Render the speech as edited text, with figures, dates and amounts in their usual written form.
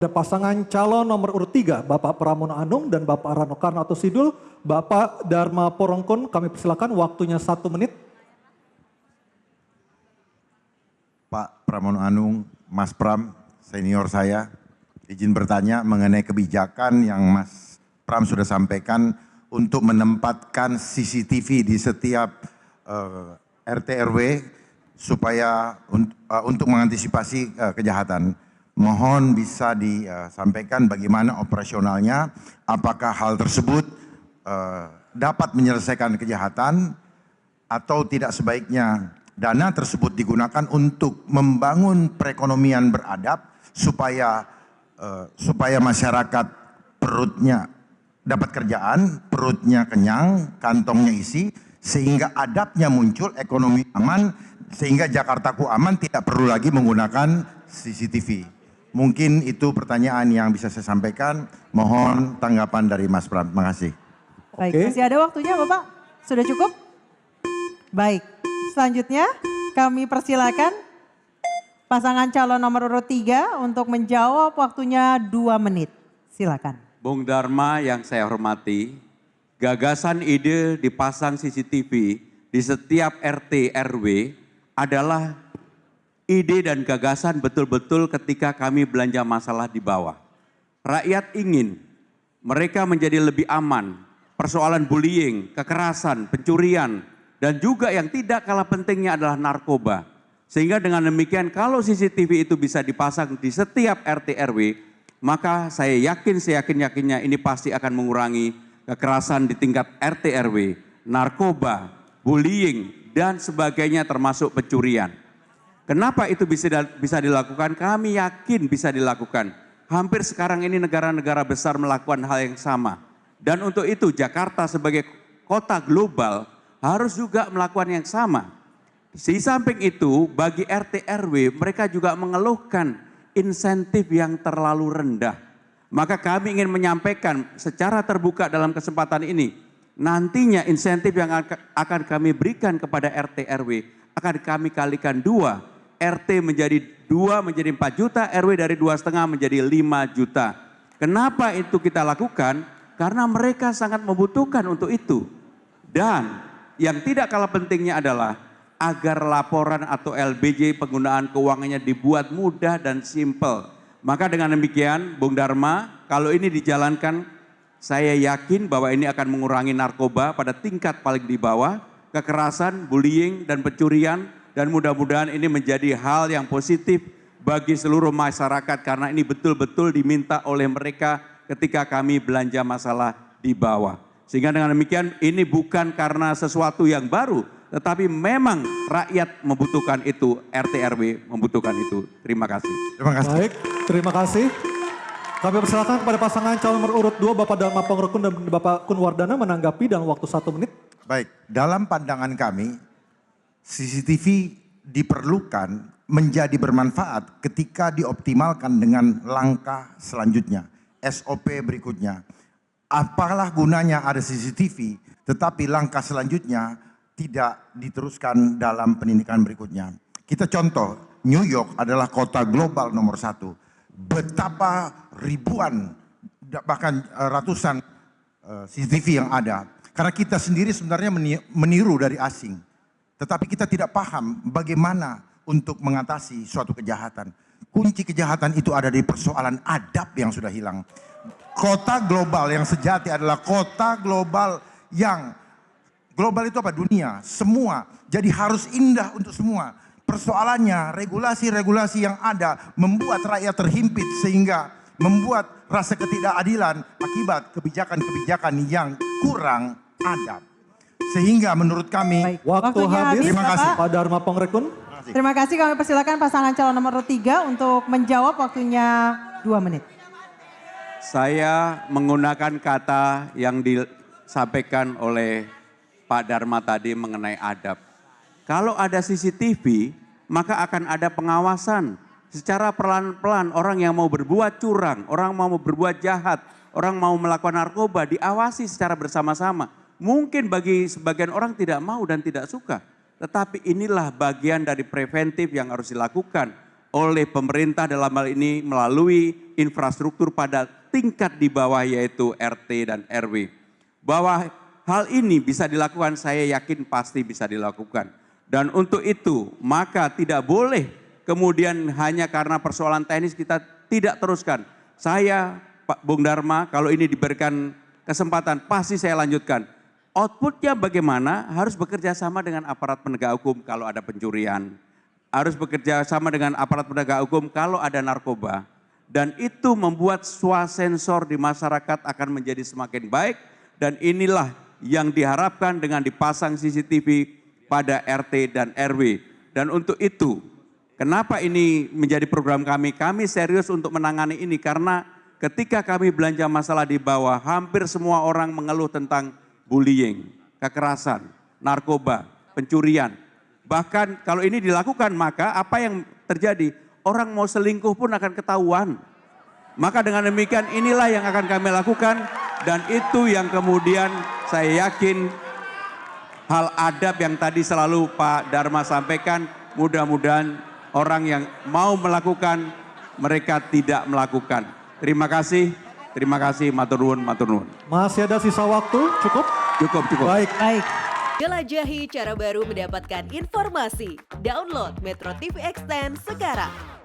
Ada pasangan calon nomor urut 3, Bapak Pramono Anung dan Bapak Rano Karno atau Sidul. Bapak Dharma Porongkun, kami persilakan waktunya 1 menit. Pak Pramono Anung, Mas Pram, senior saya, izin bertanya mengenai kebijakan yang Mas Pram sudah sampaikan untuk menempatkan CCTV di setiap RT RW supaya untuk mengantisipasi kejahatan. Mohon bisa disampaikan bagaimana operasionalnya, apakah hal tersebut dapat menyelesaikan kejahatan atau tidak sebaiknya dana tersebut digunakan untuk membangun perekonomian beradab supaya masyarakat perutnya dapat kerjaan, perutnya kenyang, kantongnya isi, sehingga adabnya muncul, ekonomi aman, sehingga Jakartaku aman, tidak perlu lagi menggunakan CCTV. Mungkin itu pertanyaan yang bisa saya sampaikan. Mohon tanggapan dari Mas Pram. Terima kasih. Baik, masih ada waktunya Bapak? Sudah cukup? Baik, selanjutnya kami persilakan pasangan calon nomor urut 3 untuk menjawab, waktunya 2 menit. Silakan. Bung Dharma yang saya hormati, gagasan ide dipasang CCTV di setiap RT RW adalah ide dan gagasan betul-betul ketika kami belanja masalah di bawah. Rakyat ingin mereka menjadi lebih aman, persoalan bullying, kekerasan, pencurian, dan juga yang tidak kalah pentingnya adalah narkoba. Sehingga dengan demikian kalau CCTV itu bisa dipasang di setiap RT RW, maka saya yakin-yakinnya ini pasti akan mengurangi kekerasan di tingkat RT RW, narkoba, bullying, dan sebagainya termasuk pencurian. Kenapa itu bisa dilakukan? Kami yakin bisa dilakukan. Hampir sekarang ini negara-negara besar melakukan hal yang sama. Dan untuk itu Jakarta sebagai kota global harus juga melakukan yang sama. Di samping itu bagi RT RW mereka juga mengeluhkan insentif yang terlalu rendah. Maka kami ingin menyampaikan secara terbuka dalam kesempatan ini. Nantinya insentif yang akan kami berikan kepada RT RW akan kami kalikan 2. RT menjadi 2 menjadi 4 juta, RW dari 2,5 menjadi 5 juta. Kenapa itu kita lakukan? Karena mereka sangat membutuhkan untuk itu. Dan yang tidak kalah pentingnya adalah agar laporan atau LBJ penggunaan keuangannya dibuat mudah dan simpel. Maka dengan demikian Bung Dharma, kalau ini dijalankan, saya yakin bahwa ini akan mengurangi narkoba pada tingkat paling di bawah, kekerasan, bullying, dan pencurian. Dan mudah-mudahan ini menjadi hal yang positif bagi seluruh masyarakat karena ini betul-betul diminta oleh mereka ketika kami belanja masalah di bawah. Sehingga dengan demikian ini bukan karena sesuatu yang baru, tetapi memang rakyat membutuhkan itu, RT RW membutuhkan itu. Terima kasih. Terima kasih. Baik, terima kasih. Kami persilakan kepada pasangan calon nomor urut 2, Bapak Dharma Porongkun dan Bapak Kunwardana menanggapi dalam waktu 1 menit. Baik, dalam pandangan kami CCTV diperlukan menjadi bermanfaat ketika dioptimalkan dengan langkah selanjutnya, SOP berikutnya. Apalah gunanya ada CCTV, tetapi langkah selanjutnya tidak diteruskan dalam pendidikan berikutnya. Kita contoh, New York adalah kota global nomor 1. Betapa ribuan, bahkan ratusan CCTV yang ada. Karena kita sendiri sebenarnya meniru dari asing. Tetapi kita tidak paham bagaimana untuk mengatasi suatu kejahatan. Kunci kejahatan itu ada di persoalan adab yang sudah hilang. Kota global yang sejati adalah kota global yang global itu apa? Dunia, semua. Jadi harus indah untuk semua. Persoalannya regulasi-regulasi yang ada membuat rakyat terhimpit sehingga membuat rasa ketidakadilan akibat kebijakan-kebijakan yang kurang adab. Sehingga menurut kami waktu habis. Terima kasih Pak Dharma Porongkun. Terima kasih, kami persilakan pasangan calon nomor 3 untuk menjawab, waktunya 2 menit. Saya menggunakan kata yang disampaikan oleh Pak Dharma tadi mengenai adab. Kalau ada CCTV, maka akan ada pengawasan. Secara pelan-pelan orang yang mau berbuat curang, orang mau berbuat jahat, orang mau melakukan narkoba diawasi secara bersama-sama. Mungkin bagi sebagian orang tidak mau dan tidak suka. Tetapi inilah bagian dari preventif yang harus dilakukan oleh pemerintah dalam hal ini melalui infrastruktur pada tingkat di bawah yaitu RT dan RW. Bahwa hal ini bisa dilakukan, saya yakin pasti bisa dilakukan. Dan untuk itu maka tidak boleh kemudian hanya karena persoalan teknis kita tidak teruskan. Saya Pak Bung Dharma kalau ini diberikan kesempatan pasti saya lanjutkan. Outputnya bagaimana? Harus bekerja sama dengan aparat penegak hukum kalau ada pencurian. Harus bekerja sama dengan aparat penegak hukum kalau ada narkoba. Dan itu membuat swasensor di masyarakat akan menjadi semakin baik. Dan inilah yang diharapkan dengan dipasang CCTV pada RT dan RW. Dan untuk itu, kenapa ini menjadi program kami? Kami serius untuk menangani ini karena ketika kami belanja masalah di bawah, hampir semua orang mengeluh tentang bullying, kekerasan, narkoba, pencurian. Bahkan kalau ini dilakukan maka apa yang terjadi? Orang mau selingkuh pun akan ketahuan. Maka dengan demikian inilah yang akan kami lakukan dan itu yang kemudian saya yakin hal adab yang tadi selalu Pak Dharma sampaikan, mudah-mudahan orang yang mau melakukan mereka tidak melakukan. Terima kasih, matur nuwun, matur nuwun. Masih ada sisa waktu, cukup? Cukup. Baik. Baik. Jelajahi cara baru mendapatkan informasi. Download Metro TV Extend sekarang.